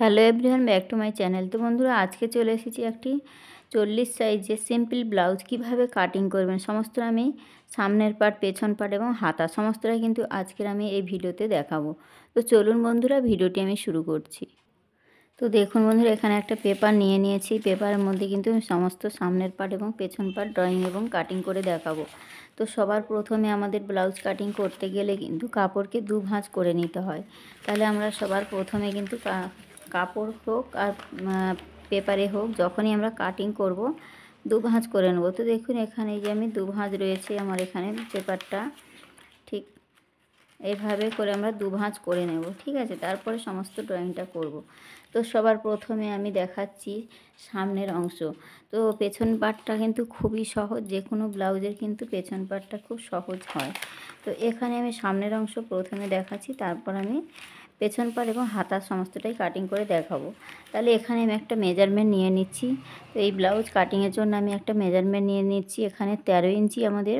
Hello everyone, back to my channel. তো বন্ধুরা, আজকে চলে এসেছি একটি 40 সাইজের সিম্পল ব্লাউজ কিভাবে কাটিং করবেন সমস্ত আমি সামনের পার্ট, পেছন পার্ট এবং হাতা সমস্তটাই কিন্তু আজকের আমি এই ভিডিওতে দেখাবো। তো চলুন বন্ধুরা, ভিডিওটি আমি শুরু করছি। তো দেখুন বন্ধুরা, এখানে একটা পেপার নিয়ে নিয়েছি। পেপারের মধ্যে কিন্তু আমি সমস্ত সামনের পার্ট এবং পেছন পার্ট ড্রয়িং এবং কাটিং করে দেখাবো। তো সবার প্রথমে আমাদের ব্লাউজ কাটিং করতে গেলে কিন্তু কাপড়কে দু ভাঁজ করে নিতে হয়। তাহলে আমরা সবার প্রথমে কিন্তু কাপড় হোক আর পেপারে হোক, যখনই আমরা কাটিং করব দু ভাঁজ করে নেব। তো দেখুন এখানে যে আমি দু ভাঁজ রয়েছে আমার এখানে পেপারটা, ঠিক এইভাবে করে আমরা দু ভাঁজ করে নেব। ঠিক আছে, তারপরে সমস্ত ড্রয়িংটা করব। তো সবার প্রথমে আমি দেখাচ্ছি সামনের অংশ। তো পেছন পার্টটা কিন্তু খুবই সহজ, যে কোনো ব্লাউজের কিন্তু পেছন পার্টটা খুব সহজ হয়। তো এখানে আমি সামনের অংশ প্রথমে দেখাচ্ছি, তারপর আমি পেছন পার্ট এবং হাতার সমস্তটাই কাটিং করে দেখাবো। তাহলে এখানে আমি একটা মেজারমেন্ট নিয়ে নিচ্ছি। তো এই ব্লাউজ কাটিংয়ের জন্য আমি একটা মেজারমেন্ট নিয়ে নিচ্ছি। এখানে 13 ইঞ্চি আমাদের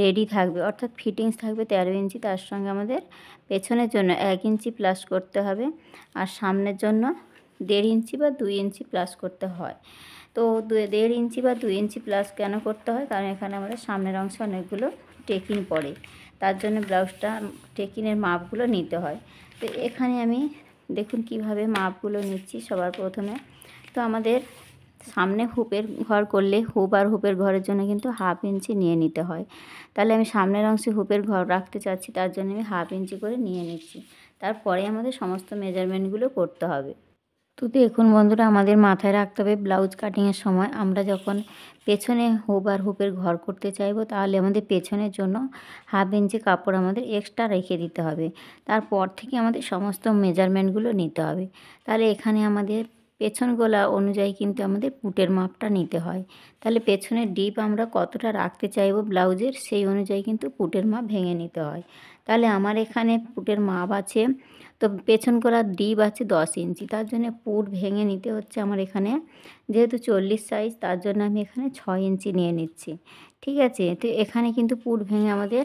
রেডি থাকবে, অর্থাৎ ফিটিংস থাকবে 13 ইঞ্চি। তার সঙ্গে আমাদের পেছনের জন্য 1 ইঞ্চি প্লাস করতে হবে, আর সামনের জন্য 1.5 ইঞ্চি বা 2 ইঞ্চি প্লাস করতে হয়। তো 1.5 ইঞ্চি বা 2 ইঞ্চি প্লাস কেন করতে হয়, কারণ এখানে আমাদের সামনের অংশে অনেকগুলো টেকিং পড়ে, তার জন্য ব্লাউজটা টেকিনের মাপগুলো নিতে হয়। তো এখানে আমি দেখুন কিভাবে মাপগুলো নিচ্ছি সবার প্রথমে। তো আমাদের সামনে হুপের ঘর করলে হুপ আর হুপের ঘরের জন্য কিন্তু 1/2 ইঞ্চি নিয়ে নিতে হয়। তাহলে আমি সামনের অংশে হুপের ঘর রাখতে চাচ্ছি, তার জন্য আমি 1/2 ইঞ্চি করে নিয়ে নিচ্ছি। তারপরে আমাদের সমস্ত মেজারমেন্টগুলো করতে হবে। তো দেখুন বন্ধুরা, আমাদের মাথায় রাখতে হবে ব্লাউজ কাটিংয়ের সময় আমরা যখন পেছনে হুপ আর হুপের ঘর করতে চাইবো, তাহলে আমাদের পেছনের জন্য 1/2 ইঞ্চি কাপড় আমাদের এক্সট্রা রেখে দিতে হবে। তারপর থেকে আমাদের সমস্ত মেজারমেন্টগুলো নিতে হবে। তাহলে এখানে আমাদের পেছন গলা অনুযায়ী কিন্তু আমাদের পুটের মাপটা নিতে হয়। তাহলে পেছনের ডিপ আমরা কতটা রাখতে চাইবো ব্লাউজের, সেই অনুযায়ী কিন্তু পুটের মাপ ভেঙে নিতে হয়। তাহলে আমার এখানে পুটের মাপ আছে, তো পেছন গলার ডিপ আছে 10 ইঞ্চি, তার জন্য পুট ভেঙে নিতে হচ্ছে আমার এখানে, যেহেতু 40 সাইজ তার জন্য আমি এখানে 6 ইঞ্চি নিয়ে নিচ্ছি। ঠিক আছে, তো এখানে কিন্তু পুট ভেঙে আমাদের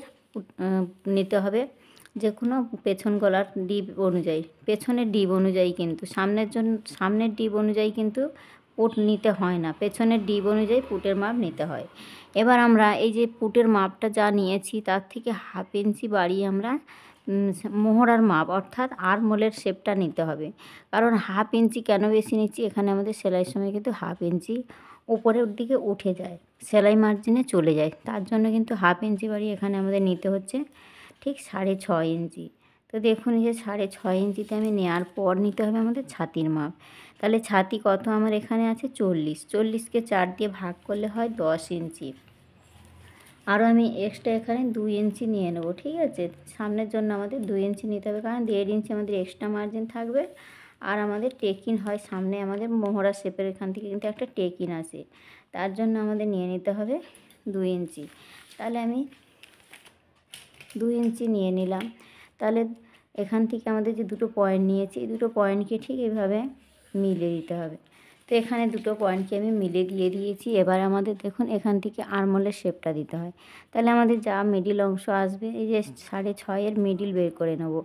নিতে হবে, যে কোনো পেছন গলার ডিপ অনুযায়ী, পেছনের ডিপ অনুযায়ী কিন্তু সামনের ডিপ অনুযায়ী কিন্তু পুট নিতে হয় না, পেছনের ডিপ অনুযায়ী পুটের মাপ নিতে হয়। এবার আমরা এই যে পুটের মাপটা যা নিয়েছি তার থেকে 1/2 ইঞ্চি বাড়িয়ে আমরা মোহরার মাপ অর্থাৎ আরমোলের শেপটা নিতে হবে। কারণ 1/2 ইঞ্চি কেন বেশি নিচ্ছি, এখানে আমাদের সেলাইয়ের সময় কিন্তু 1/2 ইঞ্চি উপরের দিকে উঠে যায়, সেলাই মার্জিনে চলে যায়, তার জন্য কিন্তু 1/2 ইঞ্চি বাড়িয়ে এখানে আমাদের নিতে হচ্ছে ঠিক 6.5 ইঞ্চি। তো দেখুন যে 6.5 ইঞ্চিতে আমি নেওয়ার পর নিতে হবে আমাদের ছাতির মাপ। তাহলে ছাতি কত আমার এখানে আছে 40কে 4 দিয়ে ভাগ করলে হয় 10 ইঞ্চি। আরও আমি এক্সট্রা এখানে 2 ইঞ্চি নিয়ে নেব। ঠিক আছে, সামনের জন্য আমাদের 2 ইঞ্চি নিতে হবে, কারণ 1.5 ইঞ্চি আমাদের এক্সট্রা মার্জিন থাকবে। আর আমাদের টেকিন হয় সামনে, আমাদের মোহরা শেপের এখান থেকে কিন্তু একটা টেকিন আসে, তার জন্য আমাদের নিয়ে নিতে হবে 2 ইঞ্চি। তাহলে আমি 2 ইঞ্চি নিয়ে নিলাম। তাহলে এখান থেকে আমাদের যে দুটো পয়েন্ট নিয়েছি, এই দুটো পয়েন্টকে ঠিক এইভাবে মিলিয়ে দিতে হবে। তো এখানে দুটো পয়েন্টকে আমি মিলিয়ে দিয়ে দিয়েছি। এবার আমাদের দেখুন এখান থেকে আরমোলের শেপটা দিতে হয়। তাহলে আমাদের যা মিডিল অংশ আসবে, এই যে 6.5 মিডিল বের করে নেব।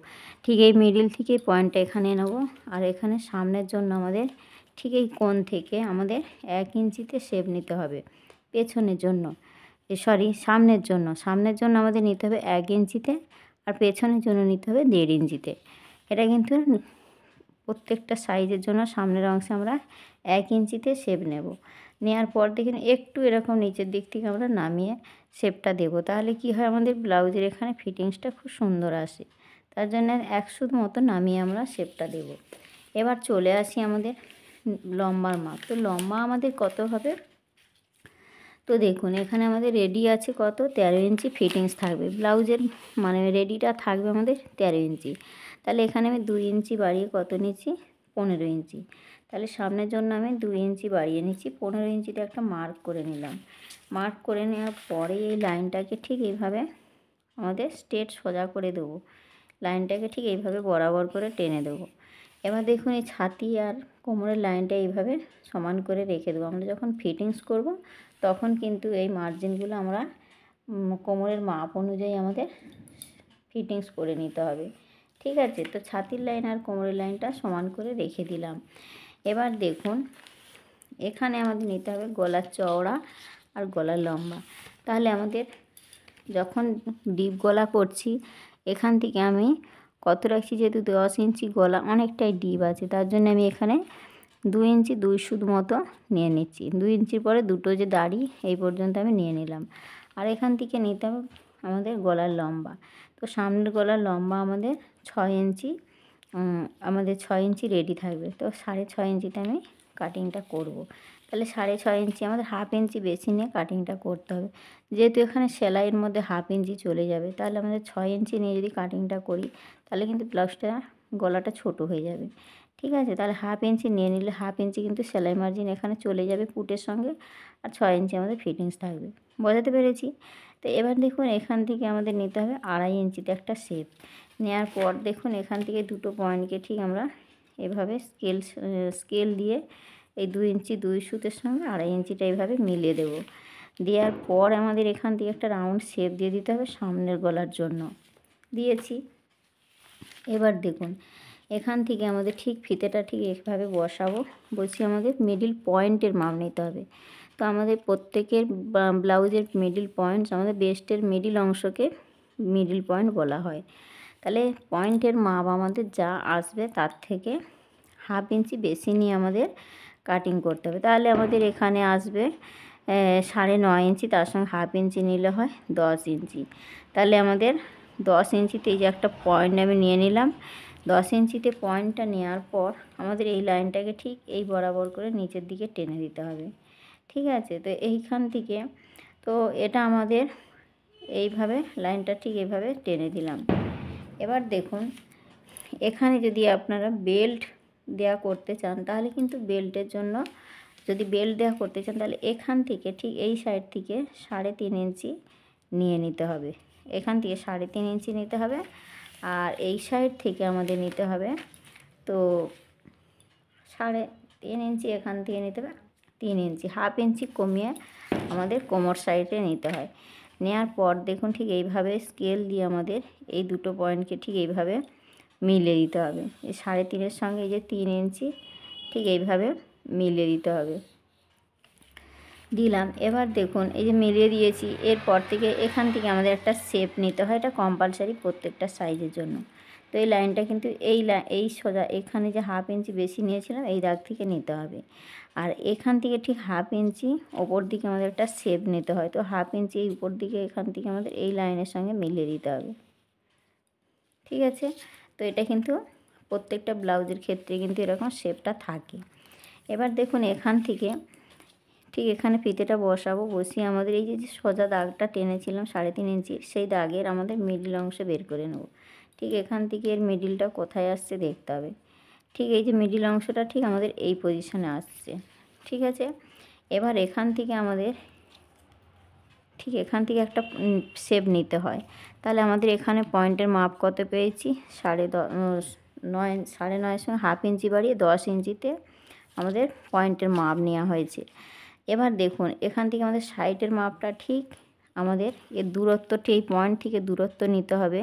ঠিক এই মিডিল থেকে পয়েন্টটা এখানে নেব, আর এখানে সামনের জন্য আমাদের ঠিক এই কোণ থেকে আমাদের 1 ইঞ্চিতে শেপ নিতে হবে। পেছনের জন্য সামনের জন্য আমাদের নিতে হবে 1 ইঞ্চিতে, আর পেছনের জন্য নিতে হবে 1.5 ইঞ্চিতে। এটা কিন্তু প্রত্যেকটা সাইজের জন্য সামনের অংশে আমরা 1 ইঞ্চিতে শেপ নেব। নেওয়ার পর দেখুন একটু এরকম নিচের দিক থেকে আমরা নামিয়ে শেপটা দেব। তাহলে কি হয়, আমাদের ব্লাউজের এখানে ফিটিংসটা খুব সুন্দর আসে। তার জন্য 1 সুত মতো নামিয়ে আমরা শেপটা দেব। এবার চলে আসি আমাদের লম্বার মাপ। তো লম্বা আমাদের কত হবে, তো দেখুন এখানে আমাদের রেডি আছে কত 13 ইঞ্চি ফিটিংস থাকবে ব্লাউজের, মানে রেডিটা থাকবে আমাদের 13 ইঞ্চি। তাহলে এখানে আমি 2 ইঞ্চি বাড়িয়ে কত নিচ্ছি 15 ইঞ্চি। তাহলে সামনের জন্য আমি 2 ইঞ্চি বাড়িয়ে নিচ্ছি, 15 ইঞ্চিতে একটা মার্ক করে নিলাম। মার্ক করে নেওয়ার পরে এই লাইনটাকে ঠিক এইভাবে আমাদের স্ট্রেট সোজা করে দেবো, লাইনটাকে ঠিক এইভাবে বরাবর করে টেনে দেবো। এবার দেখুন এই ছাতি আর কোমরের লাইনটা এইভাবে সমান করে রেখে দেবো। আমরা যখন ফিটিংস করব তখন কিন্তু এই মার্জিনগুলো আমরা কোমরের মাপ অনুযায়ী আমাদের ফিটিংস করে নিতে হবে। ঠিক আছে, তো ছাতির লাইন আর কোমরের লাইনটা সমান করে রেখে দিলাম। এবার দেখুন এখানে আমাদের নিতে হবে গলার চওড়া আর গলার লম্বা। তাহলে আমাদের যখন ডিপ গলা করছি এখান থেকে আমি কত রাখছি, যেহেতু 10 ইঞ্চি গলা অনেকটাই ডিপ আছে, তার জন্য আমি এখানে 2 ইঞ্চি 2 সুত মতো নিয়ে নিচ্ছি। 2 ইঞ্চির পরে দুটো যে দাড়ি এই পর্যন্ত আমি নিয়ে নিলাম। আর এখান থেকে নিতে হবে আমাদের গলার লম্বা। তো সামনের গলার লম্বা আমাদের 6 ইঞ্চি, আমাদের 6 ইঞ্চি রেডি থাকবে। তো 6.5 ইঞ্চিতে আমি কাটিংটা করব। তাহলে 6.5 ইঞ্চি আমাদের হাফ ইঞ্চি বেশি নিয়ে কাটিংটা করতে হবে। যেহেতু এখানে সেলাইয়ের মধ্যে হাফ ইঞ্চি চলে যাবে, তাহলে আমাদের 6 ইঞ্চি নিয়ে যদি কাটিংটা করি তাহলে কিন্তু ব্লাউজটা গলাটা ছোট হয়ে যাবে। ঠিক আছে, তাহলে হাফ ইঞ্চি নিয়ে নিলে হাফ ইঞ্চি কিন্তু সেলাই মার্জিন এখানে চলে যাবে পুটের সঙ্গে, আর 6 ইঞ্চি আমাদের ফিটিংস থাকবে। বোঝাতে পেরেছি? তো এবার দেখুন এখান থেকে আমাদের নিতে হবে 2.5 ইঞ্চিতে একটা শেপ। নেওয়ার পর দেখুন এখান থেকে দুটো পয়েন্টকে ঠিক আমরা এভাবে স্কেল দিয়ে এই 2 ইঞ্চি 2 সুতের সঙ্গে 2.5 ইঞ্চিটা এইভাবে মিলিয়ে দেব। দেওয়ার পর আমাদের এখান থেকে একটা রাউন্ড শেপ দিয়ে দিতে হবে সামনের গলার জন্য। দিয়েছি। এবার দেখুন এখান থেকে আমাদের ঠিক ফিতেটা ঠিক এইভাবে বসাবো। বলছি আমাদের মিডিল পয়েন্টের মাপ নিতে হবে। তো আমাদের প্রত্যেকের ব্লাউজের মিডিল পয়েন্টস, আমাদের বেস্টের মিডিল অংশকে মিডিল পয়েন্ট বলা হয়। তাহলে পয়েন্টের মাপ আমাদের যা আসবে তার থেকে হাফ ইঞ্চি বেশি নিয়ে আমাদের কাটিং করতে হবে। তাহলে আমাদের এখানে আসবে 9.5 ইঞ্চি, তার সঙ্গে হাফ ইঞ্চি নিলে হয় 10 ইঞ্চি। তাহলে আমাদের 10 ইঞ্চিতে এই যে একটা পয়েন্ট আমি নিয়ে নিলাম। 10 ইঞ্চিতে পয়েন্টটা নেওয়ার পর আমাদের এই লাইনটাকে ঠিক এই বরাবর করে নিচের দিকে টেনে দিতে হবে। ঠিক আছে, তো এইখান থেকে তো এটা আমাদের এইভাবে লাইনটা ঠিক এইভাবে টেনে দিলাম। এবার দেখুন এখানে যদি আপনারা বেল্ট দেওয়া করতে চান তাহলে কিন্তু বেল্টের জন্য, যদি বেল্ট দেওয়া করতে চান তাহলে এখান থেকে ঠিক এই সাইড থেকে 3.5 ইঞ্চি নিয়ে নিতে হবে। এখান থেকে 3.5 ইঞ্চি নিতে হবে, আর এই সাইড থেকে আমাদের নিতে হবে তো 3.5 ইঞ্চি এখান থেকে নিতে হবে 3 ইঞ্চি, হাফ ইঞ্চি কমিয়ে আমাদের কোমর সাইডে নিতে হয়। নেওয়ার পর দেখুন ঠিক এইভাবে স্কেল দিয়ে আমাদের এই দুটো পয়েন্টকে ঠিক এইভাবে মিলিয়ে দিতে হবে। এই 3.5-এর সঙ্গে এই যে 3 ইঞ্চি ঠিক এইভাবে মিলিয়ে দিতে হবে। দিলাম। এবার দেখুন এই যে মিলিয়ে দিয়েছি, এরপর থেকে এখান থেকে আমাদের একটা শেপ নিতে হয়, এটা কম্পালসারি প্রত্যেকটা সাইজের জন্য। তো এই লাইনটা কিন্তু এই সোজা এখানে যে হাফ ইঞ্চি বেশি নিয়েছিলাম এই দাগ থেকে নিতে হবে, আর এখান থেকে ঠিক হাফ ইঞ্চি ওপর দিকে আমাদের একটা শেপ নিতে হয়। তো হাফ ইঞ্চি এই উপর দিকে এখান থেকে আমাদের এই লাইনের সঙ্গে মিলিয়ে দিতে হবে। ঠিক আছে, তো এটা কিন্তু প্রত্যেকটা ব্লাউজের ক্ষেত্রে কিন্তু এরকম শেপটা থাকে। এবার দেখুন এখান থেকে ঠিক এখানে ফিতেটা বসাবো। বসিয়ে আমাদের এই যে সোজা দাগটা টেনেছিলাম 3.5 ইঞ্চি, সেই দাগের আমাদের মিডিল অংশ বের করে নেব। ঠিক এখান থেকে এর মিডিলটা কোথায় আসছে দেখতে হবে। ঠিক এই যে মিডিল অংশটা ঠিক আমাদের এই পজিশনে আসছে। ঠিক আছে, এবার এখান থেকে আমাদের ঠিক এখান থেকে একটা শেপ নিতে হয়। তাহলে আমাদের এখানে পয়েন্টের মাপ কত পেয়েছি, 9.5 সঙ্গে হাফ ইঞ্চি বাড়িয়ে 10 ইঞ্চিতে আমাদের পয়েন্টের মাপ নেওয়া হয়েছে। এবার দেখুন এখান থেকে আমাদের সাইডের মাপটা ঠিক আমাদের এর দূরত্বটি এই পয়েন্ট থেকে দূরত্ব নিতে হবে।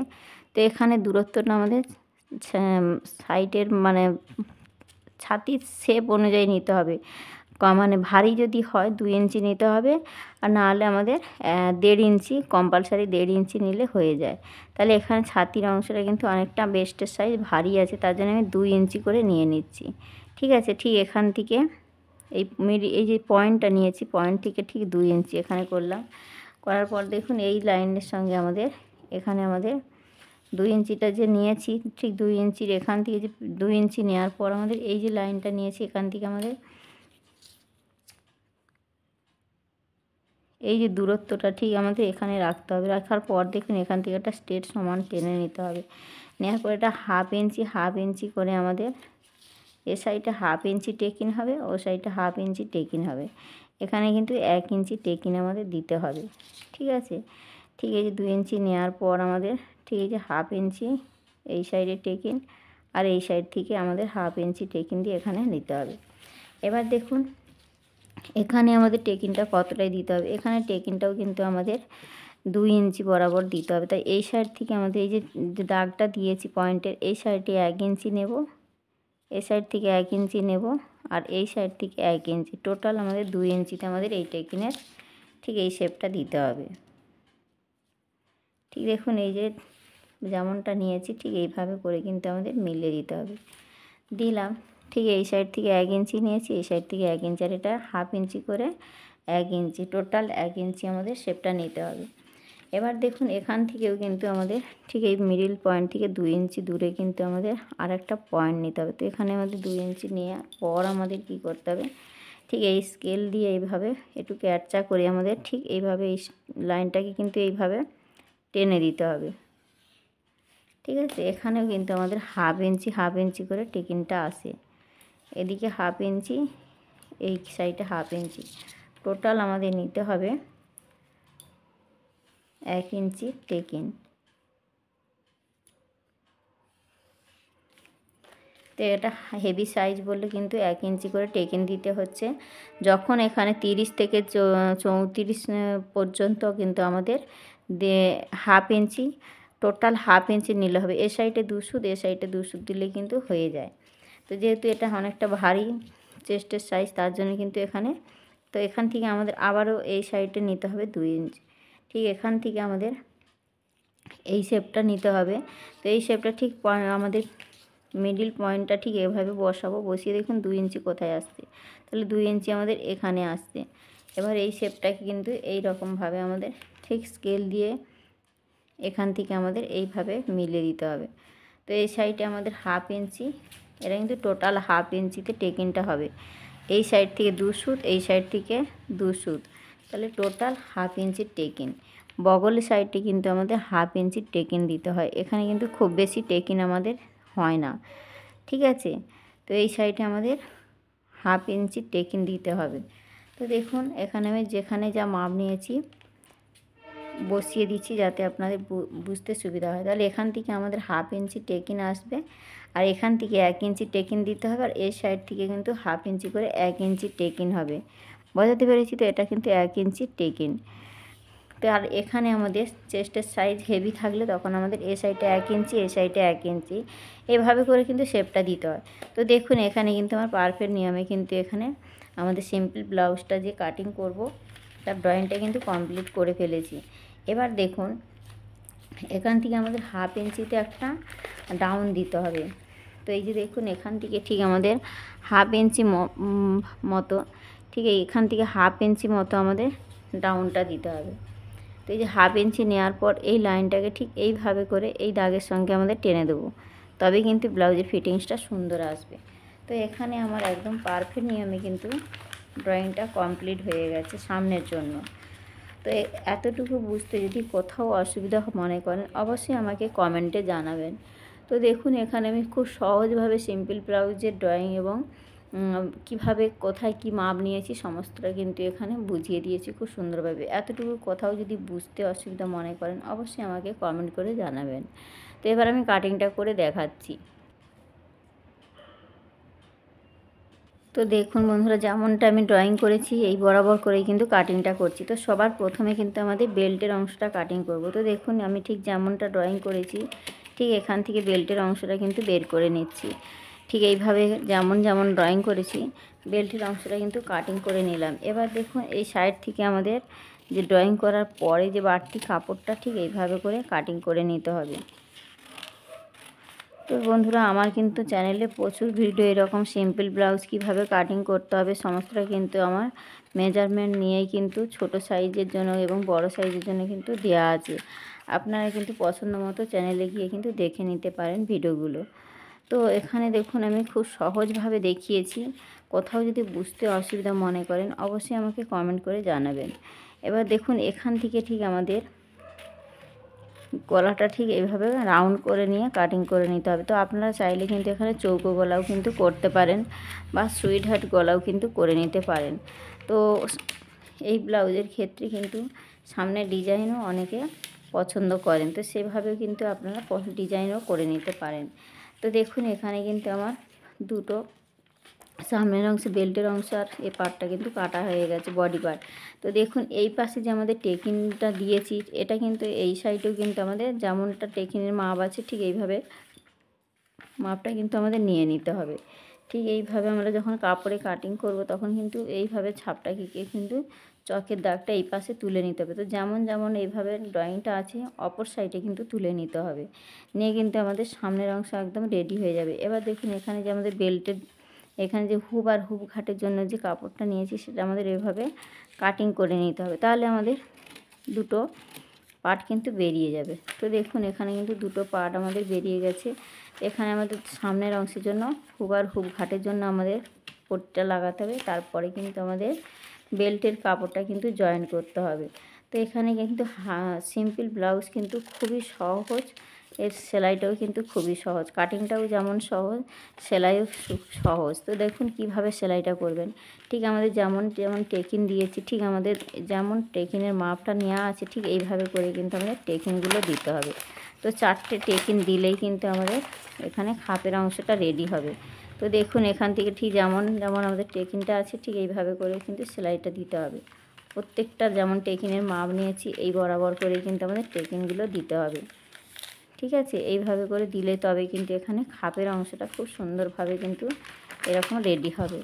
তো এখানে দূরত্বটা আমাদের সাইডের মানে ছাতির শেপ অনুযায়ী নিতে হবে। মানে ভারী যদি হয় 2 ইঞ্চি নিতে হবে, আর না হলে আমাদের 1.5 ইঞ্চি, কম্পালসারি 1.5 ইঞ্চি নিলে হয়ে যায়। তাহলে এখানে ছাতির অংশটা কিন্তু অনেকটা বেস্টের সাইজ ভারী আছে, তার জন্য আমি 2 ইঞ্চি করে নিয়ে নিচ্ছি। ঠিক আছে, ঠিক এখান থেকে এই যে পয়েন্টটা নিয়েছি, পয়েন্ট থেকে ঠিক 2 ইঞ্চি এখানে করলাম। করার পর দেখুন এই লাইনের সঙ্গে আমাদের এখানে আমাদের 2 ইঞ্চিটা যে নিয়েছি, ঠিক 2 ইঞ্চির এখান থেকে যে 2 ইঞ্চি নেওয়ার পর আমাদের এই যে লাইনটা নিয়েছি এখান থেকে আমাদের এই যে দূরত্বটা ঠিক আমাদের এখানে রাখতে হবে। রাখার পর দেখুন এখান থেকে একটা স্ট্রেট সমান টেনে নিতে হবে। নেওয়ার পর এটা হাফ ইঞ্চি করে আমাদের এ সাইডে হাফ ইঞ্চি টেকিন হবে, ও সাইডে হাফ ইঞ্চি টেকিন হবে। এখানে কিন্তু 1 ইঞ্চি টেকিন আমাদের দিতে হবে। ঠিক আছে, ঠিক এই যে 2 ইঞ্চি নেওয়ার পর আমাদের ঠিক এই যে হাফ ইঞ্চি এই সাইডে টেকিন, আর এই সাইড থেকে আমাদের হাফ ইঞ্চি টেকিন দিয়ে এখানে নিতে হবে। এবার দেখুন এখানে আমাদের টেকিনটা কতটাই দিতে হবে। এখানে টেকিনটাও কিন্তু আমাদের 2 ইঞ্চি বরাবর দিতে হবে। তাই এই সাইড থেকে আমাদের এই যে দাগটা দিয়েছি পয়েন্টের, এই সাইডে 1 ইঞ্চি নেব, এই সাইড থেকে 1 ইঞ্চি নেব, আর এই সাইড থেকে 1 ইঞ্চি, টোটাল আমাদের 2 ইঞ্চিতে আমাদের এই টেকিনের ঠিক এই শেপটা দিতে হবে। ঠিক দেখুন এই যে যেমনটা নিয়েছি ঠিক এইভাবে করে কিন্তু আমাদের মিলিয়ে দিতে হবে। দিলাম, ঠিক এই সাইড থেকে 1 ইঞ্চি নিয়েছি, এই সাইড থেকে 1 ইঞ্চি, আর এটা হাফ ইঞ্চি করে 1 ইঞ্চি, টোটাল 1 ইঞ্চি আমাদের শেপটা নিতে হবে। এবার দেখুন এখান থেকেও কিন্তু আমাদের ঠিক এই মিডিল পয়েন্ট থেকে 2 ইঞ্চি দূরে কিন্তু আমাদের আরেকটা পয়েন্ট নিতে হবে। তো এখানে আমাদের 2 ইঞ্চি নেওয়ার পর আমাদের কি করতে হবে, ঠিক এই স্কেল দিয়ে এইভাবে একটু ক্যাটচা করে আমাদের ঠিক এইভাবে এই লাইনটাকে কিন্তু এইভাবে টেনে দিতে হবে। ঠিক আছে, এখানেও কিন্তু আমাদের হাফ ইঞ্চি করে টেকিনটা আসে, এদিকে হাফ ইঞ্চি, এই সাইডে হাফ ইঞ্চি, টোটাল আমাদের নিতে হবে 1 ইঞ্চি টেকিন। তো এটা হেভি সাইজ বললে কিন্তু 1 ইঞ্চি করে টেকিন দিতে হচ্ছে। যখন এখানে 30 থেকে 34 পর্যন্ত কিন্তু আমাদের half inch, total half inch নিলে হবে। এ সাইডে 2 সুত, এ সাইডে 2 সুত দিলে কিন্তু হয়ে যায়। তো যেহেতু এটা অনেকটা ভারী চেস্টের সাইজ, তার জন্য কিন্তু এখানে, তো এখান থেকে আমাদের আবারও এই সাইডে নিতে হবে 2 ইঞ্চি। ঠিক এখান থেকে আমাদের এই শেপটা নিতে হবে। তো এই শেপটা ঠিক আমাদের মিডিল পয়েন্টটা ঠিক এভাবে বসাবো, বসিয়ে দেখুন 2 ইঞ্চি কোথায় আসছে, তাহলে 2 ইঞ্চি আমাদের এখানে আসছে। এবার এই শেপটাকে কিন্তু এই রকমভাবে আমাদের ঠিক স্কেল দিয়ে এখান থেকে আমাদের এইভাবে মিলিয়ে দিতে হবে। তো এই সাইডে আমাদের হাফ ইঞ্চি, এটা কিন্তু টোটাল হাফ ইঞ্চিতে টেকিনটা হবে। এই সাইড থেকে 2 সুত, এই সাইড থেকে 2 সুত, তাহলে টোটাল হাফ ইঞ্চির টেকিন। বগলের সাইডে কিন্তু আমাদের হাফ ইঞ্চির টেকিন দিতে হয়, এখানে কিন্তু খুব বেশি টেকিন আমাদের হয় না। ঠিক আছে, তো এই সাইডে আমাদের হাফ ইঞ্চি টেকিন দিতে হবে। তো দেখুন এখানে আমি যেখানে যা মাপ নিয়েছি বসিয়ে দিচ্ছি যাতে আপনাদের বুঝতে সুবিধা হয়। তাহলে এখান থেকে আমাদের হাফ ইঞ্চি টেকিন আসবে, আর এখান থেকে 1 ইঞ্চি টেকিন দিতে হবে, আর এই সাইড থেকে কিন্তু হাফ ইঞ্চি করে 1 ইঞ্চি টেকিন হবে। বোঝাতে পেরেছি? তো এটা কিন্তু 1 ইঞ্চি টেকিন। তো আর এখানে আমাদের চেস্টের সাইজ হেভি থাকলে তখন আমাদের এ সাইডে 1 ইঞ্চি, এ সাইডে 1 ইঞ্চি, এভাবে করে কিন্তু শেপটা দিতে হয়। তো দেখুন এখানে কিন্তু আমার পারফেক্ট নিয়মে কিন্তু এখানে আমাদের সিম্পল ব্লাউজটা যে কাটিং করব তার ড্রয়িংটা কিন্তু কমপ্লিট করে ফেলেছি। এবার দেখুন এখান থেকে আমাদের হাফ ইঞ্চিতে একটা ডাউন দিতে হবে। তো এই যে দেখুন এখান থেকে ঠিক আমাদের হাফ ইঞ্চি মতো, ঠিক এখান থেকে হাফ ইঞ্চি মতো আমাদের ডাউনটা দিতে হবে। তো এই যে হাফ ইঞ্চি নেওয়ার পর এই লাইনটাকে ঠিক এইভাবে করে এই দাগের সঙ্গে আমাদের টেনে দেবো, তবে কিন্তু ব্লাউজের ফিটিংসটা সুন্দর আসবে। তো এখানে আমার একদম পারফেক্ট নিয়মে কিন্তু ড্রয়িংটা কমপ্লিট হয়ে গেছে সামনের জন্য। তো এতটুকু বুঝতে যদি কোথাও অসুবিধা মনে করেন অবশ্যই আমাকে কমেন্টে জানাবেন। তো দেখুন এখানে আমি খুব সহজভাবে সিম্পল ব্লাউজের ড্রয়িং এবং কিভাবে কোথায় কি মাপ নিয়েছি সমস্তটা কিন্তু এখানে বুঝিয়ে দিয়েছি খুব সুন্দরভাবে। এতটুকু কোথাও যদি বুঝতে অসুবিধা মনে করেন অবশ্যই আমাকে কমেন্ট করে জানাবেন। তো এবার আমি কাটিংটা করে দেখাচ্ছি। তো দেখুন বন্ধুরা যেমনটা আমি ড্রয়িং করেছি এই বরাবর করেই কিন্তু কাটিংটা করছি। তো সবার প্রথমে কিন্তু আমাদের বেল্টের অংশটা কাটিং করব। তো দেখুন আমি ঠিক যেমনটা ড্রয়িং করেছি ঠিক এখান থেকে বেল্টের অংশটা কিন্তু বের করে নিচ্ছি। ঠিক এইভাবে যেমন যেমন ড্রয়িং করেছি বেল্টের অংশটা কিন্তু কাটিং করে নিলাম। এবার দেখুন এই সাইড থেকে আমাদের যে ড্রয়িং করার পরে যে বাড়তি কাপড়টা ঠিক এইভাবে করে কাটিং করে নিতে হবে। তো বন্ধুরা আমার কিন্তু চ্যানেলে প্রচুর ভিডিও এরকম সিম্পল ব্লাউজ কীভাবে কাটিং করতে হবে সমস্তটা কিন্তু আমার মেজারমেন্ট নিয়েই কিন্তু ছোট সাইজের জন্য এবং বড় সাইজের জন্য কিন্তু দেওয়া আছে। আপনারা কিন্তু পছন্দ মতো চ্যানেলে গিয়ে কিন্তু দেখে নিতে পারেন ভিডিওগুলো। তো এখানে দেখুন আমি খুব সহজভাবে দেখিয়েছি, কোথাও যদি বুঝতে অসুবিধা মনে করেন অবশ্যই আমাকে কমেন্ট করে জানাবেন। এবার দেখুন এখান থেকে ঠিক আমাদের গলাটা ঠিক এইভাবে রাউন্ড করে নিয়ে কাটিং করে নিতে হবে। তো আপনারা চাইলে কিন্তু এখানে চৌকো গলাও কিন্তু করতে পারেন বা সুইট হার্ট গলাও কিন্তু করে নিতে পারেন। তো এই ব্লাউজের ক্ষেত্রে কিন্তু সামনের ডিজাইনও অনেকে পছন্দ করেন, তো সেভাবেও কিন্তু আপনারা ডিজাইনও করে নিতে পারেন। তো দেখুন এখানে কিন্তু আমার দুটো সামনের অংশে বেল্টের অংশ আর এই পার্টটা কিন্তু কাটা হয়ে গেছে, বডি পার্ট। তো দেখুন এই পাশে যে আমাদের টেকিনটা দিয়েছি, এটা কিন্তু এই সাইডেও কিন্তু আমাদের যেমনটা টেকিনের মাপ আছে ঠিক এইভাবে মাপটা কিন্তু আমাদের নিয়ে নিতে হবে। ঠিক এইভাবে আমরা যখন কাপড়ে কাটিং করব তখন কিন্তু এইভাবে ছাপটাকে কিন্তু চকের দাগটা এই পাশে তুলে নিতে হবে। তো যেমন যেমন এইভাবে ড্রয়িংটা আছে অপর সাইডে কিন্তু তুলে নিতে হবে, নিয়ে কিন্তু আমাদের সামনের অংশ একদম রেডি হয়ে যাবে। এবার দেখুন এখানে যে আমাদের বেল্টের এখানে যে হুপ আর হুপ ঘাটের জন্য যে কাপড়টা নিয়েছি সেটা আমাদের এভাবে কাটিং করে নিতে হবে, তাহলে আমাদের দুটো পার্ট কিন্তু বেরিয়ে যাবে। তো দেখুন এখানে কিন্তু দুটো পার্ট আমাদের বেরিয়ে গেছে। এখানে আমাদের সামনের অংশের জন্য হুপ আর হুপ ঘাটের জন্য আমাদের পট্টিটা লাগাতে হবে, তারপরে কিন্তু আমাদের বেল্টের কাপড়টা কিন্তু জয়েন করতে হবে। তো এখানে কিন্তু সিম্পল ব্লাউজ কিন্তু খুবই সহজ, এর সেলাইটাও কিন্তু খুবই সহজ, কাটিংটাও যেমন সহজ সেলাইও সহজ। তো দেখুন কিভাবে সেলাইটা করবেন। ঠিক আমাদের যেমন যেমন টেকিন দিয়েছি ঠিক আমাদের যেমন টেকিনের মাপটা নেওয়া আছে ঠিক এইভাবে করে কিন্তু আমাদের টেকিনগুলো দিতে হবে। তো 4টে টেকিন দিলেই কিন্তু আমাদের এখানে খাপের অংশটা রেডি হবে। তো দেখুন এখান থেকে ঠিক যেমন যেমন আমাদের টেকিনটা আছে ঠিক এইভাবে করে কিন্তু সেলাইটা দিতে হবে। প্রত্যেকটা যেমন টেকিনের মাপ নিয়েছি এই বরাবর করে কিন্তু আমাদের টেকিনগুলো দিতে হবে। ঠিক আছে, এইভাবে করে দিলে তবে কিন্তু এখানে খাপের অংশটা খুব সুন্দরভাবে কিন্তু এরকম রেডি হবে।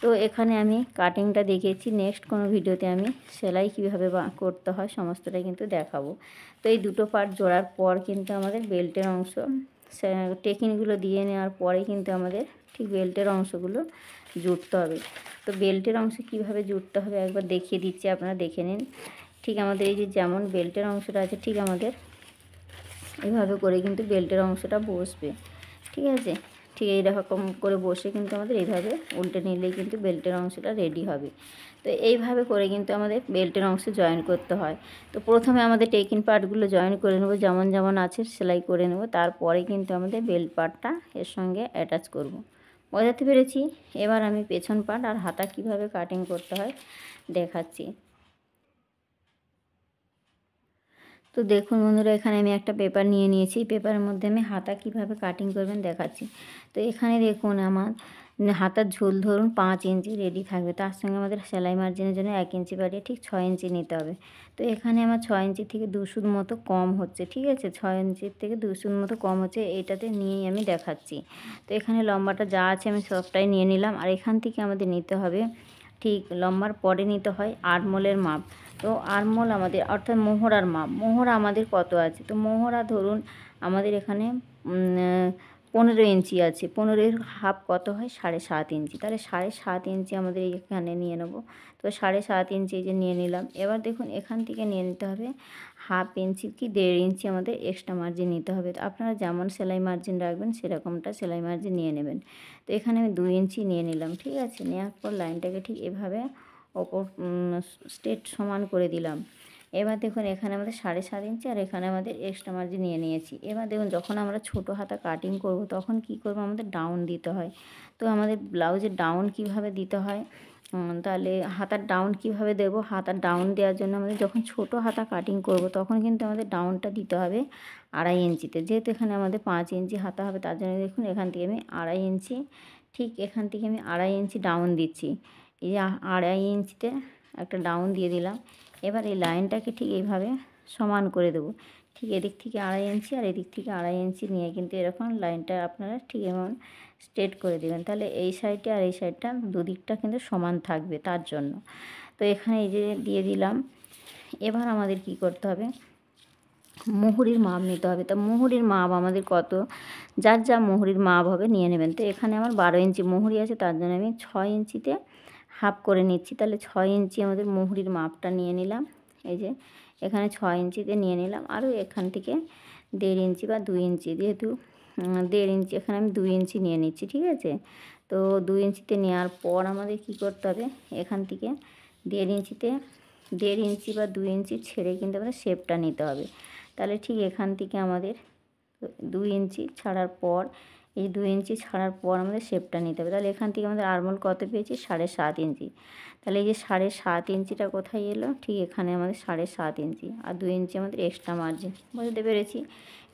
তো এখানে আমি কাটিংটা দেখিয়েছি, নেক্সট কোনো ভিডিওতে আমি সেলাই কীভাবে করতে হয় সমস্তটাই কিন্তু দেখাবো। তো এই দুটো পার্ট জোড়ার পর কিন্তু আমাদের বেল্টের অংশ টেকিনগুলো দিয়ে নেওয়ার পরে কিন্তু আমাদের ঠিক বেল্টের অংশগুলো জুড়তে হবে। তো বেল্টের অংশ কীভাবে জুড়তে হবে একবার দেখিয়ে দিচ্ছি, আপনারা দেখে নিন। ঠিক আমাদের এই যে যেমন বেল্টের অংশটা আছে ঠিক আমাদের এইভাবে করে কিন্তু বেল্টের অংশটা বসবে। ঠিক আছে, ঠিক এইরকম করে বসে কিন্তু আমাদের এইভাবে উল্টে নিলেই কিন্তু বেল্টের অংশটা রেডি হবে। তো এইভাবে করে কিন্তু আমাদের বেল্টের অংশ জয়েন করতে হয়। তো প্রথমে আমাদের টেকিন পার্টগুলো জয়েন করে নেব, যেমন যেমন আছে সেলাই করে নেব, তারপরে কিন্তু আমাদের বেল্ট পার্টটা এর সঙ্গে অ্যাটাচ করব। বোঝাতে পেরেছি? এবার আমি পেছন পার্ট আর হাতা কিভাবে কাটিং করতে হয় দেখাচ্ছি। তো দেখুন বন্ধুরা এখানে আমি একটা পেপার নিয়ে নিয়েছি, পেপারের মধ্যে আমি হাতা কিভাবে কাটিং করবেন দেখাচ্ছি। তো এখানে দেখুন আমার হাতার ঝোল ধরুন 5 ইঞ্চি রেডি থাকবে, তার সঙ্গে আমাদের সেলাই মার্জিনের জন্য 1 ইঞ্চি বাড়িয়ে ঠিক 6 ইঞ্চি নিতে হবে। তো এখানে আমার 6 ইঞ্চি থেকে 2 সুত মতো কম হচ্ছে, ঠিক আছে, 6 ইঞ্চির থেকে 2 সুত মতো কম হচ্ছে, এইটাতে নিয়েই আমি দেখাচ্ছি। তো এখানে লম্বাটা যা আছে আমি সবটাই নিয়ে নিলাম, আর এখান থেকে আমাদের নিতে হবে ঠিক লম্বার পরে নিতে হয় আরমোলের মাপ। তো আরমোল আমাদের অর্থাৎ মোহরার মাপ, মোহরা আমাদের কত আছে, তো মোহরা ধরুন আমাদের এখানে 15 ইঞ্চি আছে, 15-এর হাফ কত হয় 7.5 ইঞ্চি, তাহলে 7.5 ইঞ্চি আমাদের এখানে নিয়ে নেব। তো 7.5 ইঞ্চি যে নিয়ে নিলাম। এবার দেখুন এখান থেকে নিয়ে নিতে হবে হাফ ইঞ্চি কি 1.5 ইঞ্চি আমাদের এক্সট্রা মার্জিন নিতে হবে। তো আপনারা যেমন সেলাই মার্জিন রাখবেন সেরকমটা সেলাই মার্জিন নিয়ে নেবেন। তো এখানে আমি 2 ইঞ্চি নিয়ে নিলাম, ঠিক আছে, নেওয়ার পর লাইনটাকে ঠিক এভাবে ওপর স্ট্রেট সমান করে দিলাম। এবার দেখুন এখানে আমাদের 7.5 ইঞ্চি আর এখানে আমাদের এক্সট্রা মার্জিন নিয়ে নিয়েছি। এবার দেখুন যখন আমরা ছোটো হাতা কাটিং করব তখন কি করব, আমাদের ডাউন দিতে হয়। তো আমাদের ব্লাউজের ডাউন কিভাবে দিতে হয়, তাহলে হাতার ডাউন কিভাবে দেব, হাতার ডাউন দেওয়ার জন্য আমাদের যখন ছোটো হাতা কাটিং করব তখন কিন্তু আমাদের ডাউনটা দিতে হবে 2.5 ইঞ্চিতে, যেহেতু এখানে আমাদের 5 ইঞ্চি হাতা হবে তার জন্য দেখুন এখান থেকে আমি 2.5 ইঞ্চি, ঠিক এখান থেকে আমি 2.5 ইঞ্চি ডাউন দিচ্ছি। এই যে 2.5 ইঞ্চিতে একটা ডাউন দিয়ে দিলাম। এবার এই লাইনটাকে ঠিক এইভাবে সমান করে দেবো, ঠিক এদিক থেকে 2.5 ইঞ্চি আর এদিক থেকে 2.5 ইঞ্চি নিয়ে কিন্তু এরকম লাইনটা আপনারা ঠিক এমন স্ট্রেট করে দেবেন, তাহলে এই সাইডটা আর এই সাইডটা দুদিকটা কিন্তু সমান থাকবে তার জন্য। তো এখানে এই যে দিয়ে দিলাম। এবার আমাদের কি করতে হবে, মুহুরির মাপ নিতে হবে। তো মুহুরির মাপ আমাদের কত, যার যা মুহুরির মাপ হবে নিয়ে নেবেন। তো এখানে আমার 12 ইঞ্চি মুহুরি আছে তার জন্য আমি 6 ইঞ্চিতে হাফ করে নিচ্ছি, তাহলে 6 ইঞ্চি আমাদের মুহুরির মাপটা নিয়ে নিলাম। এই যে এখানে 6 ইঞ্চিতে নিয়ে নিলাম, আরও এখান থেকে 1.5 ইঞ্চি বা 2 ইঞ্চি, যেহেতু 1.5 ইঞ্চি এখানে আমি 2 ইঞ্চি নিয়ে নিচ্ছি, ঠিক আছে। তো 2 ইঞ্চিতে নেওয়ার পর আমাদের কি করতে হবে, এখান থেকে 1.5 ইঞ্চিতে 1.5 ইঞ্চি বা 2 ইঞ্চি ছেড়ে কিন্তু আমাদের শেপটা নিতে হবে। তাহলে ঠিক এখান থেকে আমাদের 2 ইঞ্চি ছাড়ার পর, এই 2 ইঞ্চি ছাড়ার পর আমাদের শেপটা নিতে হবে। তাহলে এখান থেকে আমাদের আরমোল কত পেয়েছি 7.5 ইঞ্চি, তাহলে এই যে 7.5 ইঞ্চিটা কোথায় এলো, ঠিক এখানে আমাদের 7.5 ইঞ্চি আর 2 ইঞ্চি আমাদের এক্সট্রা মার্জিন, বুঝতে পেরেছি।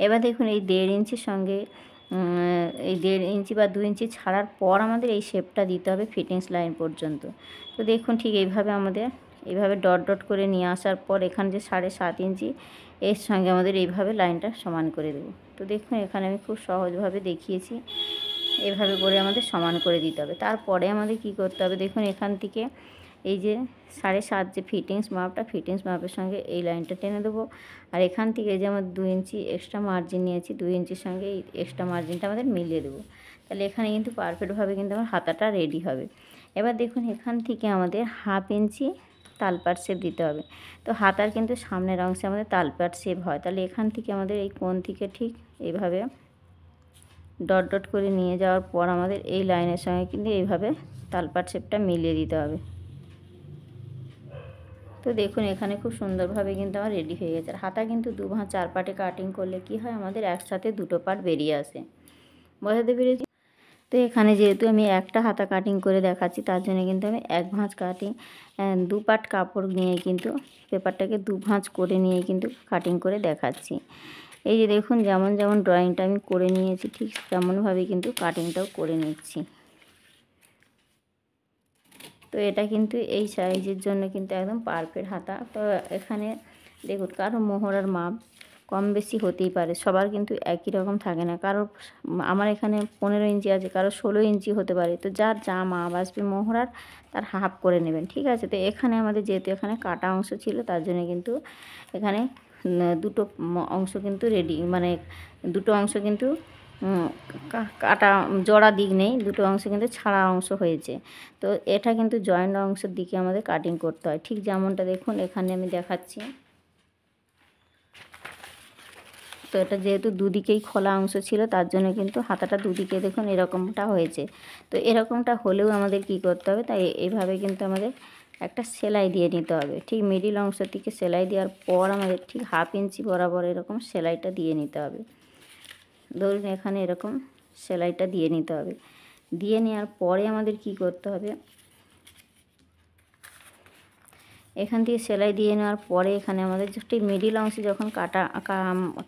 এবার দেখুন এই 1.5 ইঞ্চির সঙ্গে এই 1.5 ইঞ্চি বা 2 ইঞ্চি ছাড়ার পর আমাদের এই শেপটা দিতে হবে ফিটিংস লাইন পর্যন্ত। তো দেখুন ঠিক এইভাবে আমাদের এইভাবে ডট ডট করে নিয়ে আসার পর এখানে যে 7.5 ইঞ্চি এর সঙ্গে আমাদের এইভাবে লাইনটা সমান করে দেবো। তো দেখুন এখানে আমি খুব সহজভাবে দেখিয়েছি, এভাবে করে আমাদের সমান করে দিতে হবে। তারপরে আমাদের কি করতে হবে, দেখুন এখান থেকে এই যে 7.5 যে ফিটিংস মাপের সঙ্গে এই লাইনটা টেনে দেবো। আর এখান থেকে যে আমার 2 ইঞ্চি এক্সট্রা মার্জিন নিয়েছি, 2 ইঞ্চির সঙ্গে এই এক্সট্রা মার্জিনটা আমাদের মিলিয়ে দেবো। তাহলে এখানে কিন্তু পারফেক্টভাবে কিন্তু আমার হাতাটা রেডি হবে। এবার দেখুন এখান থেকে আমাদের 1/2 ইঞ্চি তালপাট শেপ দিতে হবে। তো হাতার কিন্তু সামনের অংশে আমাদের তালপাট শেপ হয়। তাহলে এখান থেকে আমাদের এই কোণ থেকে ঠিক এইভাবে ডট ডট করে নিয়ে যাওয়ার পর আমাদের এই লাইনের সঙ্গে কিন্তু এইভাবে তালপাট শেপটা মিলিয়ে দিতে হবে। তো দেখুন এখানে খুব সুন্দরভাবে কিন্তু আমার রেডি হয়ে গেছে। আর হাতা কিন্তু 2 ভাঁজ 4 পাটে কাটিং করলে কি হয়, আমাদের একসাথে 2টো পার্ট বেরিয়ে আসে। বোঝাতে পেরেছি? তো এখানে যেহেতু আমি একটা হাতা কাটিং করে দেখাচ্ছি, তার জন্য কিন্তু আমি 1 ভাঁজ কাটিং 2 পাট কাপড় নিয়ে কিন্তু পেপারটাকে 2 ভাঁজ করে নিয়ে কিন্তু কাটিং করে দেখাচ্ছি। এই যে দেখুন যেমন যেমন ড্রয়িংটা আমি করে নিয়েছি ঠিক তেমনভাবে কিন্তু কাটিংটাও করে নিচ্ছি। তো এটা কিন্তু এই সাইজের জন্য কিন্তু একদম পারফেক্ট হাতা। তো এখানে দেখুন কারো মোহরার মাপ কম বেশি হতেই পারে, সবার কিন্তু একই রকম থাকে না। কারো আমার এখানে 15 ইঞ্চি আছে, কারো 16 ইঞ্চি হতে পারে। তো যার যা মাপ আসবে মোহরার তার হাফ করে নেবেন, ঠিক আছে। তো এখানে আমাদের যেহেতু এখানে কাটা অংশ ছিল, তার জন্য কিন্তু এখানে দুটো অংশ কিন্তু রেডি, মানে দুটো অংশ কিন্তু কাটা জোড়া দিক নেই, দুটো অংশ কিন্তু ছাড়া অংশ হয়েছে। তো এটা কিন্তু জয়েন্ট অংশের দিকে আমাদের কাটিং করতে হয়, ঠিক যেমনটা দেখুন এখানে আমি দেখাচ্ছি। তো এটা যেহেতু দুদিকেই খোলা অংশ ছিল, তার জন্য কিন্তু হাতাটা দুদিকে দেখুন এরকমটা হয়েছে। তো এরকমটা হলেও আমাদের কি করতে হবে, তাই এইভাবে কিন্তু আমাদের একটা সেলাই দিয়ে নিতে হবে। ঠিক মিডিল অংশ থেকে সেলাই দেওয়ার পর আমাদের ঠিক 1/2 ইঞ্চি বরাবর এরকম সেলাইটা দিয়ে নিতে হবে। ধরুন এখানে এরকম সেলাইটা দিয়ে নিতে হবে। দিয়ে নেওয়ার পরে আমাদের কি করতে হবে, এখান থেকে সেলাই দিয়ে নেওয়ার পরে এখানে আমাদের ঠিক মিডিল অংশে যখন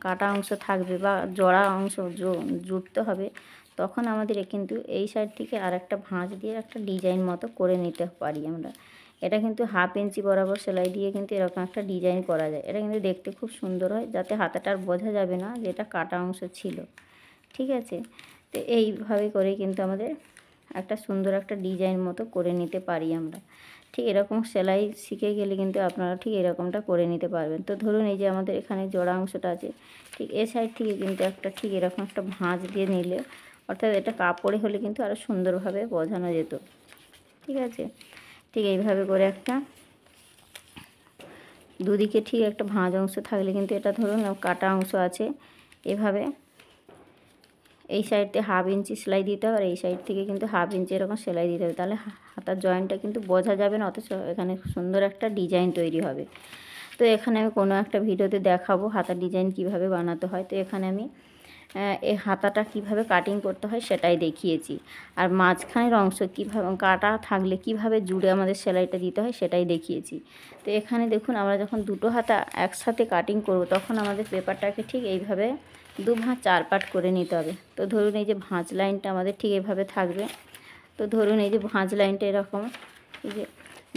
কাটা অংশ থাকবে বা জোড়া অংশ জুড়তে হবে, তখন আমাদের কিন্তু এই সাইড থেকে আর একটা ভাঁজ দিয়ে একটা ডিজাইন মতো করে নিতে পারি আমরা। এটা কিন্তু 1/2 ইঞ্চি বরাবর সেলাই দিয়ে কিন্তু এরকম একটা ডিজাইন করা যায়। এটা কিন্তু দেখতে খুব সুন্দর হয়, যাতে হাতাটা আর বোঝা যাবে না যে এটা কাটা অংশ ছিল, ঠিক আছে। তো এইভাবে করে কিন্তু আমাদের একটা সুন্দর একটা ডিজাইন মতো করে নিতে পারি আমরা। ঠিক এরকম সেলাই শিখে গেলে কিন্তু আপনারা ঠিক এরকমটা করে নিতে পারবেন। তো ধরুন এই যে আমাদের এখানে জোড়া অংশটা আছে, ঠিক এ সাইড থেকে কিন্তু একটা ঠিক এরকম একটা ভাঁজ দিয়ে নিলে, অর্থাৎ এটা কাপড়ে হলে কিন্তু আরও সুন্দরভাবে বোঝানো যেত, ঠিক আছে। ঠিক এইভাবে করে একটা দুদিকে ঠিক একটা ভাঁজ অংশ থাকলে কিন্তু এটা ধরুন কাটা অংশ আছে, এভাবে এই সাইড থেকে 1/2 ইঞ্চি সেলাই দিতে হবে, আর এই সাইড থেকে কিন্তু 1/2 ইঞ্চি এরকম সেলাই দিতে হবে। তাহলে হাতার জয়েন্টটা কিন্তু বোঝা যাবে না, অথচ এখানে সুন্দর একটা ডিজাইন তৈরি হবে। তো এখানে আমি কোনো একটা ভিডিওতে দেখাবো হাতার ডিজাইন কিভাবে বানাতে হয়। তো এখানে আমি এই হাতাটা কিভাবে কাটিং করতে হয় সেটাই দেখিয়েছি। আর মাঝখানের অংশ কীভাবে কাটা থাকলে কিভাবে জুড়ে আমাদের সেলাইটা দিতে হয় সেটাই দেখিয়েছি। তো এখানে দেখুন আমরা যখন দুটো হাতা একসাথে কাটিং করব, তখন আমাদের পেপারটাকে ঠিক এইভাবে 2 ভাঁজ 4 পাট করে নিতে হবে। তো ধরুন এই যে ভাঁজ লাইনটা আমাদের ঠিক এভাবে থাকবে। তো ধরুন এই যে ভাঁজ লাইনটা এরকম, এই যে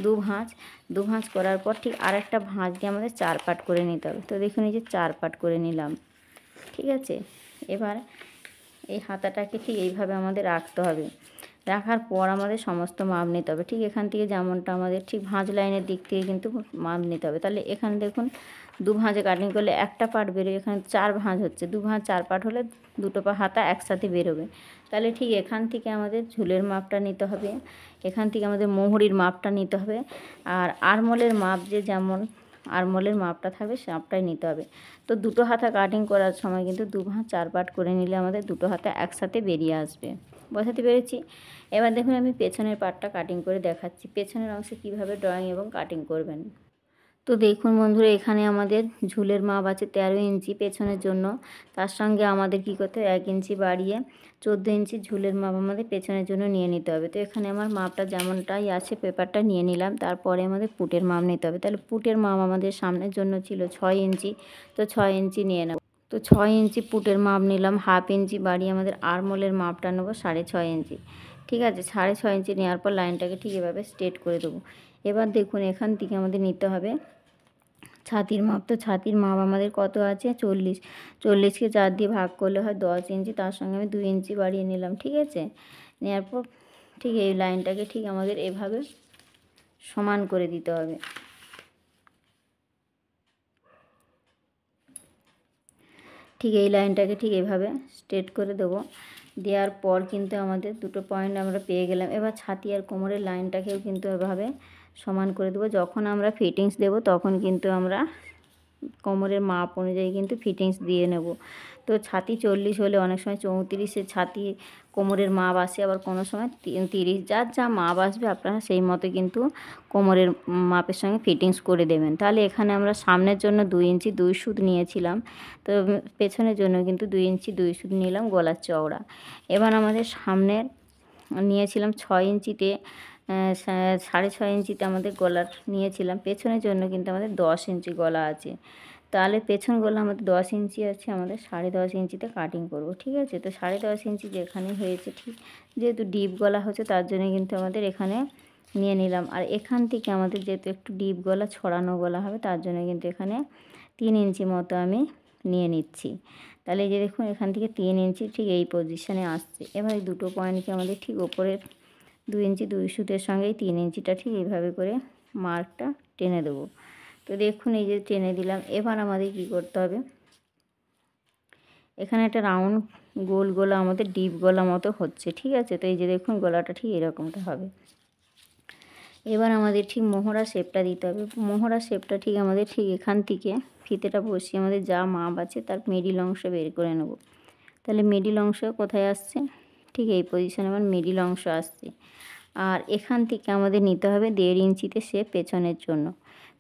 2 ভাঁজ করার পর ঠিক আরেকটা ভাঁজ দিয়ে আমাদের 4 পাট করে নিতে হবে। তো দেখুন এই যে 4 পাট করে নিলাম, ঠিক আছে। এবার এই হাতাটাকে ঠিক এইভাবে আমাদের রাখতে হবে। রাখার পর আমাদের সমস্ত মাপ নিতে হবে। ঠিক এখান থেকে যেমনটা আমাদের ঠিক ভাঁজ লাইনের দিক থেকে কিন্তু মাপ নিতে হবে। তাহলে এখানে দেখুন 2 ভাঁজে কাটিং করলে একটা পার্ট বেরোবে, এখানে 4 ভাঁজ হচ্ছে, 2 ভাঁজ 4 পার্ট হলে দুটো হাতা একসাথে বেরোবে। তাহলে ঠিক এখান থেকে আমাদের ঝুলের মাপটা নিতে হবে, এখান থেকে আমাদের মোহরির মাপটা নিতে হবে, আর আরমোলের মাপ যে যেমন আরমোলের মাপটা থাকবে সে মাপটাই নিতে হবে। তো দুটো হাতা কাটিং করার সময় কিন্তু 2 ভাঁজ 4 পাট করে নিলে আমাদের দুটো হাতা একসাথে বেরিয়ে আসবে। বোঝাতে পেরেছি? এবার দেখুন আমি পেছনের পার্টটা কাটিং করে দেখাচ্ছি, পেছনের অংশে কিভাবে ড্রয়িং এবং কাটিং করবেন। তো দেখুন বন্ধুরা, এখানে আমাদের ঝুলের মাপ আছে 13 ইঞ্চি পেছনের জন্য, তার সঙ্গে আমাদের কি করতে হবে 1 ইঞ্চি বাড়িয়ে 14 ইঞ্চি ঝুলের মাপ আমাদের পেছনের জন্য নিয়ে নিতে হবে। তো এখানে আমার মাপটা যেমনটাই আছে পেপারটা নিয়ে নিলাম, তারপরে আমাদের পুটের মাপ নিতে হবে। তাহলে পুটের মাপ আমাদের সামনের জন্য ছিল 6 ইঞ্চি, তো 6 ইঞ্চি নিয়ে নেব। তো 6 ইঞ্চি পুটের মাপ নিলাম, হাফ ইঞ্চি বাড়িয়ে আমাদের আরমোলের মাপটা নেব 6.5 ইঞ্চি। ঠিক আছে, 6.5 ইঞ্চি নেওয়ার পর লাইনটাকে ঠিক এভাবে স্ট্রেট করে দেবো। এবার দেখুন এখান থেকে আমাদের নিতে হবে ছাতির মাপ। তো ছাতির মাপ আমাদের কত আছে 40, 40কে 4 দিয়ে ভাগ করলে হয় 10 ইঞ্চি, তার সঙ্গে আমি 2 ইঞ্চি বাড়িয়ে নিলাম। ঠিক আছে, নেওয়ার পর ঠিক এই লাইনটাকে ঠিক আমাদের এভাবে সমান করে দিতে হবে। ঠিক এই লাইনটাকে ঠিক এভাবে স্ট্রেট করে দেবো। দেওয়ার পর কিন্তু আমাদের দুটো পয়েন্ট আমরা পেয়ে গেলাম। এবার ছাতি আর কোমরের লাইনটাকেও কিন্তু এভাবে সমান করে দেবো। যখন আমরা ফিটিংস দেব তখন কিন্তু আমরা কোমরের মাপ অনুযায়ী কিন্তু ফিটিংস দিয়ে নেব। তো ছাতি 40 হলে অনেক সময় 34-এ ছাতি কোমরের মাপ আসে, আবার কোনো সময় 30, যার যা মাপ আসবে আপনারা সেই মতো কিন্তু কোমরের মাপের সঙ্গে ফিটিংস করে দেবেন। তাহলে এখানে আমরা সামনের জন্য 2 ইঞ্চি 2 সুত নিয়েছিলাম, তো পেছনের জন্য কিন্তু 2 ইঞ্চি 2 সুত নিলাম গলার চওড়া। এবার আমাদের সামনের নিয়েছিলাম 6 ইঞ্চিতে, 6.5 ইঞ্চিতে আমাদের গলার নিয়েছিলাম। পেছনের জন্য কিন্তু আমাদের 10 ইঞ্চি গলা আছে, তাহলে পেছন গলা আমাদের 10 ইঞ্চি আছে, আমাদের 10.5 ইঞ্চিতে কাটিং করব। ঠিক আছে, তো 10.5 ইঞ্চি যেখানে হয়েছে, ঠিক যেহেতু ডিপ গলা হচ্ছে তার জন্য কিন্তু আমাদের এখানে নিয়ে নিলাম। আর এখান থেকে আমাদের যেহেতু একটু ডিপ গলা ছড়ানো গলা হবে তার জন্য কিন্তু এখানে 3 ইঞ্চি মতো আমি নিয়ে নিচ্ছি। তাহলে এই যে দেখুন এখান থেকে 3 ইঞ্চি ঠিক এই পজিশানে আসছে। এবার এই দুটো পয়েন্টকে আমাদের ঠিক ওপরের 2 ইঞ্চি 2 সুতের সঙ্গেই 3 ইঞ্চিটা ঠিক এইভাবে করে মার্কটা টেনে দেবো। তো দেখুন এই যে টেনে দিলাম। এবার আমাদের কি করতে হবে, এখানে একটা রাউন্ড গোল গলা আমাদের ডিপ গলা মতো হচ্ছে। ঠিক আছে, তো এই যে দেখুন গলাটা ঠিক এরকমটা হবে। এবার আমাদের ঠিক মোহরা শেপটা দিতে হবে। মোহরা শেপটা ঠিক আমাদের ঠিক এখান থেকে ফিতেটা বসিয়ে আমাদের যা মাপ আছে তার মিডিল অংশ বের করে নেব। তাহলে মিডিল অংশ কোথায় আসছে, ঠিক এই পজিশনে আমার মিডিল অংশ আসছে। আর এখান থেকে আমাদের নিতে হবে 1.5 ইঞ্চিতে শেপ পেছনের জন্য।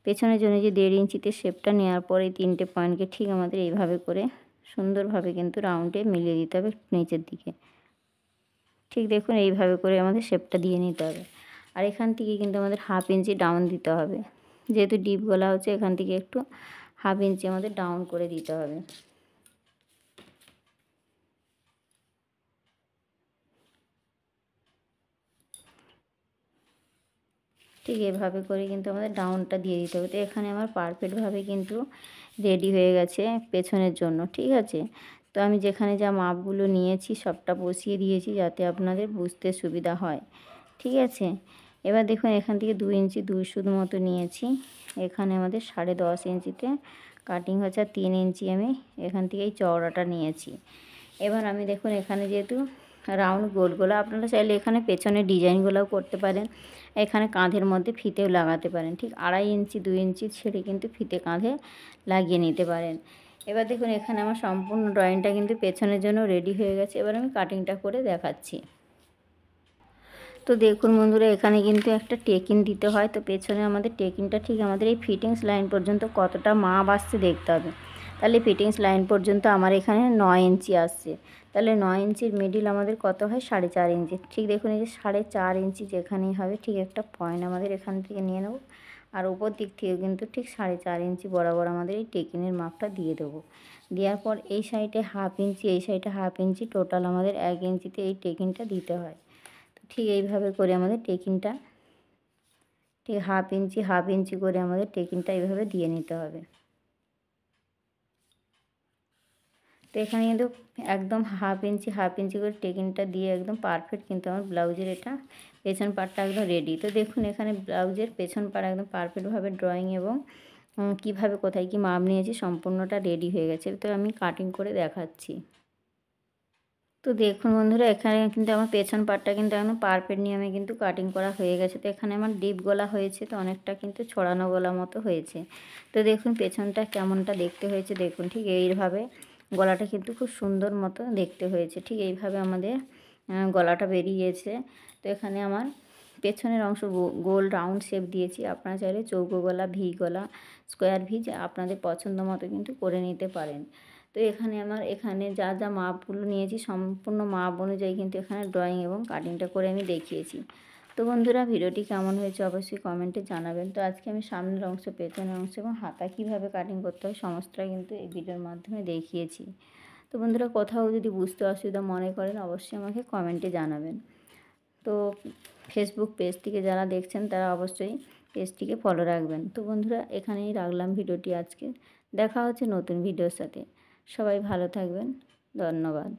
পেছনের জন্য যে 1.5 ইঞ্চিতে শেপটা নেওয়ার পরে 3টে পয়েন্টকে ঠিক আমাদের এইভাবে করে সুন্দরভাবে কিন্তু রাউন্ডে মিলিয়ে দিতে হবে নিচের দিকে। ঠিক দেখুন এইভাবে করে আমাদের শেপটা দিয়ে নিতে হবে। আর এখান থেকে কিন্তু আমাদের হাফ ইঞ্চি ডাউন দিতে হবে, যেহেতু ডিপ গলা হচ্ছে এখান থেকে একটু হাফ ইঞ্চি আমাদের ডাউন করে দিতে হবে। ঠিক এভাবে করে কিন্তু আমাদের ডাউনটা দিয়ে দিতে হবে। তো এখানে আমার পারফেক্টভাবে কিন্তু রেডি হয়ে গেছে পেছনের জন্য। ঠিক আছে, তো আমি যেখানে যা মাপগুলো নিয়েছি সবটা বসিয়ে দিয়েছি যাতে আপনাদের বুঝতে সুবিধা হয়। ঠিক আছে, এবার দেখুন এখান থেকে 2 ইঞ্চি 2 সুত মতো নিয়েছি। এখানে আমাদের 10.5 ইঞ্চিতে কাটিং হচ্ছে, আর 3 ইঞ্চি আমি এখান থেকে এই চওড়াটা নিয়েছি। এবার আমি দেখুন এখানে যেহেতু রাউন্ড গোলগুলো, আপনারা চাইলে এখানে পেছনের ডিজাইনগুলোও করতে পারেন, এখানে কাঁধের মধ্যে ফিতেও লাগাতে পারেন। ঠিক 2.5 ইঞ্চি 2 ইঞ্চি ছেড়ে কিন্তু ফিতে কাঁধে লাগিয়ে নিতে পারেন। এবার দেখুন এখানে আমার সম্পূর্ণ ড্রয়িংটা কিন্তু পেছনের জন্য রেডি হয়ে গেছে। এবার আমি কাটিংটা করে দেখাচ্ছি। তো দেখুন বন্ধুরা এখানে কিন্তু একটা টেকিং দিতে হয়। তো পেছনে আমাদের টেকিংটা ঠিক আমাদের এই ফিটিংস লাইন পর্যন্ত কতটা মাপ আসছে দেখতে হবে। তাহলে ফিটিংস লাইন পর্যন্ত আমার এখানে 9 ইঞ্চি আসছে। তাহলে 9 ইঞ্চির মিডিল আমাদের কত হয় 4.5 ইঞ্চি। ঠিক দেখুন এই যে 4.5 ইঞ্চি যেখানেই হবে ঠিক একটা পয়েন্ট আমাদের এখান থেকে নিয়ে নেব। আর উপর দিক থেকে কিন্তু ঠিক 4.5 ইঞ্চি বরাবর আমাদের এই টেকিংয়ের মাপটা দিয়ে দেবো। দেওয়ার পর এই সাইডে হাফ ইঞ্চি, এই সাইডে হাফ ইঞ্চি, টোটাল আমাদের 1 ইঞ্চিতে এই টেকিংটা দিতে হয়। ঠিক এইভাবে করে আমাদের টেকিংটা ঠিক হাফ ইঞ্চি করে আমাদের টেকিংটা এইভাবে দিয়ে নিতে হবে। তো এখানে কিন্তু একদম হাফ ইঞ্চি করে টেকিংটা দিয়ে একদম পারফেক্ট কিন্তু আমার ব্লাউজের এটা পেছন পার্টটা একদম রেডি। তো দেখুন এখানে ব্লাউজের পেছন পার্ট একদম পারফেক্টভাবে ড্রয়িং এবং কিভাবে কোথায় কি মাপ নিয়েছি সম্পূর্ণটা রেডি হয়ে গেছে। তো আমি কাটিং করে দেখাচ্ছি। তো দেখুন বন্ধুরা এখানে কিন্তু আমার পেছন পার্টটা কিন্তু একদম পারফেক্ট নিয়মে কিন্তু কাটিং করা হয়ে গেছে। তো এখানে আমার ডিপ গলা হয়েছে, তো অনেকটা কিন্তু ছড়ানো গলা মতো হয়েছে। তো দেখুন পেছনটা কেমনটা দেখতে হয়েছে, দেখুন ঠিক এইভাবে গলাটা কিন্তু খুব সুন্দর মতো দেখতে হয়েছে। ঠিক এইভাবে আমাদের গলাটা বেরিয়েছে। তো এখানে আমার পেছনের অংশ গোল রাউন্ড শেপ দিয়েছি। আপনারা চাইলে চৌকো গলা, ভি গলা, স্কোয়ার ভি আপনাদের পছন্দ মতো কিন্তু করে নিতে পারেন। তো এখানে আমার এখানে যা যা মাপগুলো নিয়েছি সম্পূর্ণ মাপ অনুযায়ী কিন্তু এখানে ড্রয়িং এবং কাটিংটা করে আমি দেখিয়েছি। তো তো বন্ধুরা ভিডিওটি কেমন হয়েছে অবশ্যই কমেন্টে জানাবেন। তো আজকে আমি সামনের অংশ, পেছনের অংশ এবং হাতা কীভাবে কাটিং করতে হয় সমস্তটা কিন্তু এই ভিডিওর মাধ্যমে দেখিয়েছি। তো বন্ধুরা কোথাও যদি বুঝতে অসুবিধা মনে করেন অবশ্যই আমাকে কমেন্টে জানাবেন। তো ফেসবুক পেজ থেকে যারা দেখছেন তারা অবশ্যই পেজটিকে ফলো রাখবেন। তো বন্ধুরা এখানেই রাখলাম ভিডিওটি আজকে। দেখা হচ্ছে নতুন ভিডিওর সাথে। সবাই ভালো থাকবেন। ধন্যবাদ।